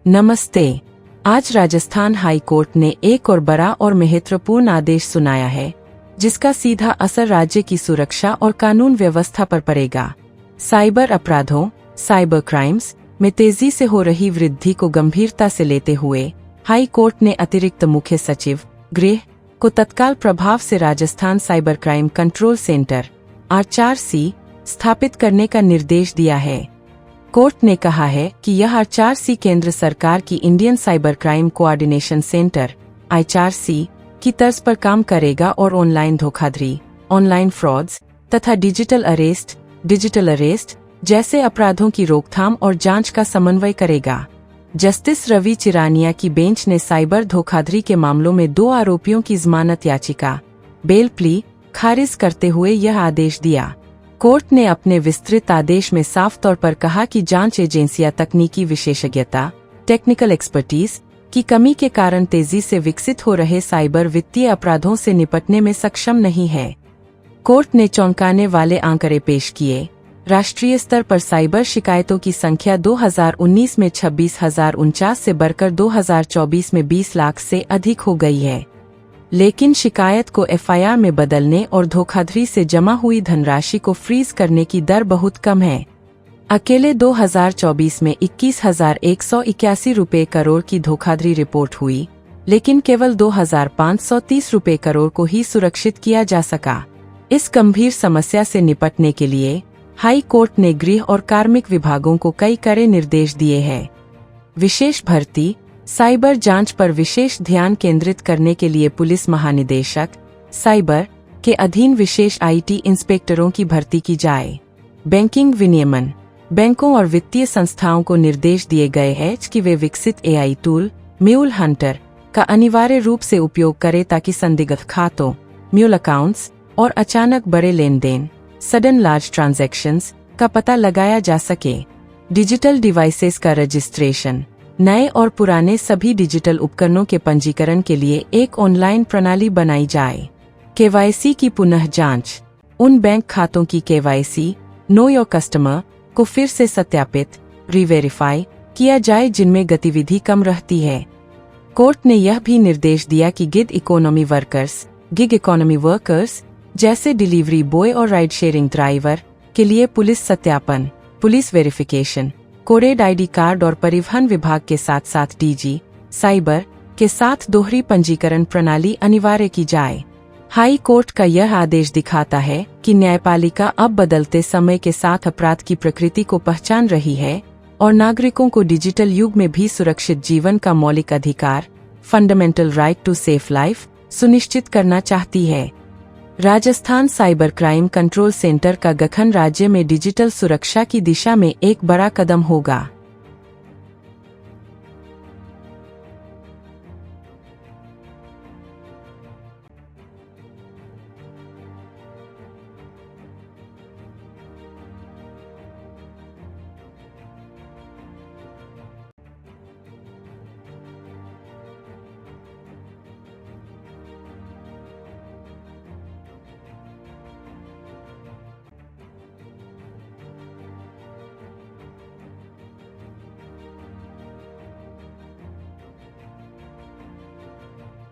नमस्ते। आज Rajasthan high court ने एक और बड़ा और महत्वपूर्ण आदेश सुनाया है, जिसका सीधा असर राज्य की सुरक्षा और कानून व्यवस्था पर पड़ेगा। साइबर अपराधों साइबर क्राइम्स में तेजी से हो रही वृद्धि को गंभीरता से लेते हुए हाई कोर्ट ने अतिरिक्त मुख्य सचिव गृह को तत्काल प्रभाव से Rajasthan cyber crime control centre R4C स्थापित करने का निर्देश दिया है। कोर्ट ने कहा है कि यह R4C केंद्र सरकार की Indian cyber crime coordination centre ICRC की तर्ज पर काम करेगा और ऑनलाइन धोखाधड़ी, ऑनलाइन फ्रॉड्स तथा डिजिटल अरेस्ट जैसे अपराधों की रोकथाम और जांच का समन्वय करेगा। जस्टिस रवि चिरानिया की बेंच ने साइबर धोखाधड़ी के मामलों में 2 आरोपियों की जमानत याचिका बेल प्ली खारिज करते हुए यह आदेश दिया। कोर्ट ने अपने विस्तृत आदेश में साफ तौर पर कहा कि जांच एजेंसियां तकनीकी विशेषज्ञता टेक्निकल एक्सपर्टीज की कमी के कारण तेजी से विकसित हो रहे साइबर वित्तीय अपराधों से निपटने में सक्षम नहीं है। कोर्ट ने चौंकाने वाले आंकड़े पेश किए। राष्ट्रीय स्तर पर साइबर शिकायतों की संख्या 2019 में 26,049 से बढ़कर 2024 में 20 लाख से अधिक हो गई है, लेकिन शिकायत को FIR में बदलने और धोखाधड़ी से जमा हुई धनराशि को फ्रीज करने की दर बहुत कम है। अकेले 2024 में 21,181 रुपये करोड़ की धोखाधड़ी रिपोर्ट हुई, लेकिन केवल 2,530 रुपये करोड़ को ही सुरक्षित किया जा सका। इस गंभीर समस्या से निपटने के लिए हाई कोर्ट ने गृह और कार्मिक विभागों को कई कड़े निर्देश दिए हैं। विशेष भर्ती साइबर जांच पर विशेष ध्यान केंद्रित करने के लिए पुलिस महानिदेशक साइबर के अधीन विशेष IT इंस्पेक्टरों की भर्ती की जाए। बैंकिंग विनियमन बैंकों और वित्तीय संस्थाओं को निर्देश दिए गए हैं कि वे विकसित AI टूल म्यूल हंटर का अनिवार्य रूप से उपयोग करें ताकि संदिग्ध खातों म्यूल अकाउंट्स और अचानक बड़े लेन देन सडन लार्ज ट्रांजैक्शंस का पता लगाया जा सके। डिजिटल डिवाइसेस का रजिस्ट्रेशन नए और पुराने सभी डिजिटल उपकरणों के पंजीकरण के लिए एक ऑनलाइन प्रणाली बनाई जाए। KYC की पुनः जांच उन बैंक खातों की KYC नो योर कस्टमर को फिर से सत्यापित रीवेरीफाई किया जाए जिनमें गतिविधि कम रहती है। कोर्ट ने यह भी निर्देश दिया कि गिग इकोनॉमी वर्कर्स जैसे डिलीवरी बॉय और राइड शेयरिंग ड्राइवर के लिए पुलिस सत्यापन police verification coded ID card और परिवहन विभाग के साथ साथ DG साइबर के साथ दोहरी पंजीकरण प्रणाली अनिवार्य की जाए। हाई कोर्ट का यह आदेश दिखाता है कि न्यायपालिका अब बदलते समय के साथ अपराध की प्रकृति को पहचान रही है और नागरिकों को डिजिटल युग में भी सुरक्षित जीवन का मौलिक अधिकार fundamental right to safe life सुनिश्चित करना चाहती है। Rajasthan cyber crime control centre का गठन राज्य में डिजिटल सुरक्षा की दिशा में एक बड़ा कदम होगा।